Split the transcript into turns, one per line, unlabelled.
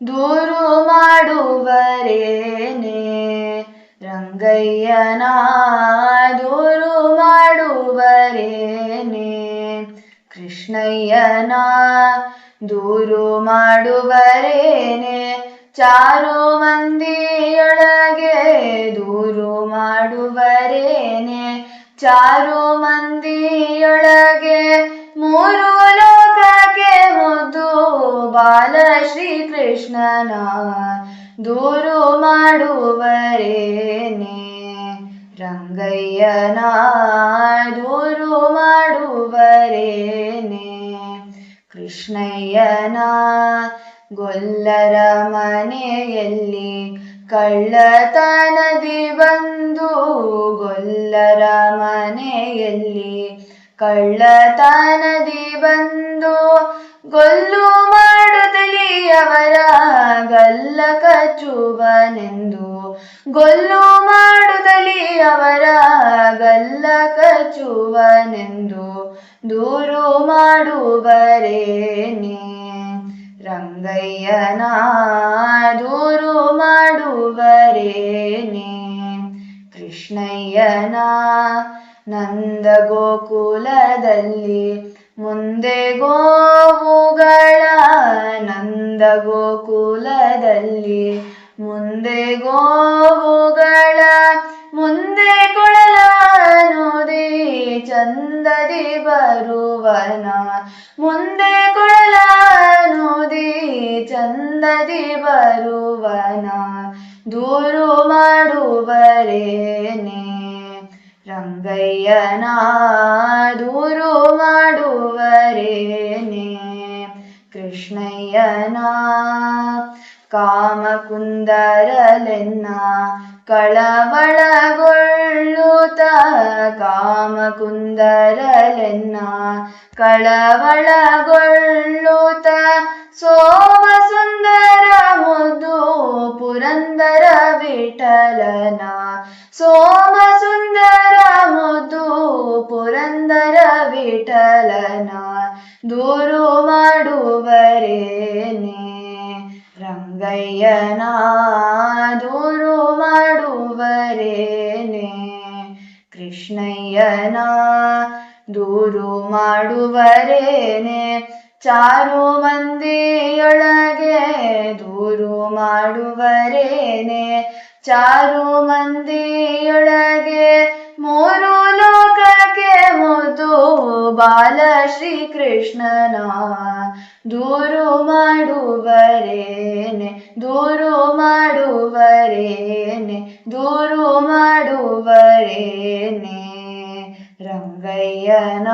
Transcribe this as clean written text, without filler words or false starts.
ದೂರು ಮಾಡುವರೇನೆ. ರಂಗಯ್ಯನ ದೂರು ಮಾಡುವರೇನೆ. ಕೃಷ್ಣಯ್ಯನ ದೂರು ಮಾಡುವರೇನೆ. ಚಾರು ಮಂದಿಯೊಳಗೆ ದೂರು ಮಾಡುವರೇನೆ. ಚಾರು ಮಂದಿಯೊಳಗೆ ಮೂರು ಲೋಕಕ್ಕೆ ಮುದ್ದು ಬಾಲ ಶ್ರೀಕೃಷ್ಣನ ದೂರು ಮಾಡುವರೇನೆ. ರಂಗಯ್ಯನ ದೂರು ಮಾಡುವರೇನೆ. ಕೃಷ್ಣಯ್ಯನ ಗೊಲ್ಲರ ಮನೆಯಲ್ಲಿ ಕಳ್ಳತನದಿ ಬಂದು, ಗೊಲ್ಲರ ಮನೆಯಲ್ಲಿ ಕಳ್ಳತನದಿ ಬಂದು ಗೊಲ್ಲು ಮಾಡುತ್ತಲೀ ಅವರ ಗಲ್ಲ ಕಚ್ಚುವನೆಂದು, ಗೊಲ್ಲು ಮಾಡುತ್ತಲೀ ಅವರ ಗಲ್ಲ ಕಚ್ಚುವನೆಂದು ದೂರು ಮಾಡುವರೇನೆ. ರಂಗಯ್ಯನ ದೂರು ಮಾಡುವರೇನೆ. ಕೃಷ್ಣಯ್ಯನ ನಂದ ಗೋಕುಲದಲ್ಲಿ ಮುಂದೆ ಗೋವುಗಳ, ನಂದ ಗೋಕುಲದಲ್ಲಿ ಮುಂದೆ ಗೋವುಗಳ ಮುಂದೆ ಕೊಳಲನುದಿ ಚಂದದಿ ಬರುವನ, ಮುಂದೆ ಕೊಳಲನುದಿ ಚಂದದಿ ಬರುವನ ದೂರು ಮಾಡುವರೇನೆ. ರಂಗಯ್ಯನ ದೂರು ಮಾಡುವರೇನೆ. ಕೃಷ್ಣಯ್ಯನ ಕಾಮಕುಂದರಲೆನ್ನ ಕಳವಳಗೊಳ್ಳುತ್ತ, ಕಾಮಕುಂದರಲೆನ್ನ ಕಳವಳಗೊಳ್ಳುತ್ತ ಸೋಮಸುಂದರ ಮುದ್ದು ಪುರಂದರ ವಿಠಲನ, ಸೋಮಸುಂದರ ಮುದ್ದು ಪುರಂದರ ವಿಠಲನ ದೂರು ಮಾಡುವರೇನೆ. ರಂಗಯ್ಯನ ದೂರು ಮಾಡುವರೇನೆ. ಕೃಷ್ಣಯ್ಯನ ದೂರು ಮಾಡುವರೇನೆ. ಚಾರು ಮಂದಿಯೊಳಗೆ ದೂರು ಮಾಡುವರೇನೆ. ಚಾರು ಮಂದಿಯೊಳಗೆ ಮೂರು ಲೋಕಕ್ಕೆ ಮುದ್ದು ಬಾಲ ಶ್ರೀಕೃಷ್ಣನ ದೂರು ಮಾಡುವರೇನೆ. ದೂರು ಮಾಡುವರೇನೆ. ದೂರು ಮಾಡುವರೇನೆ. ರಂಗಯ್ಯನ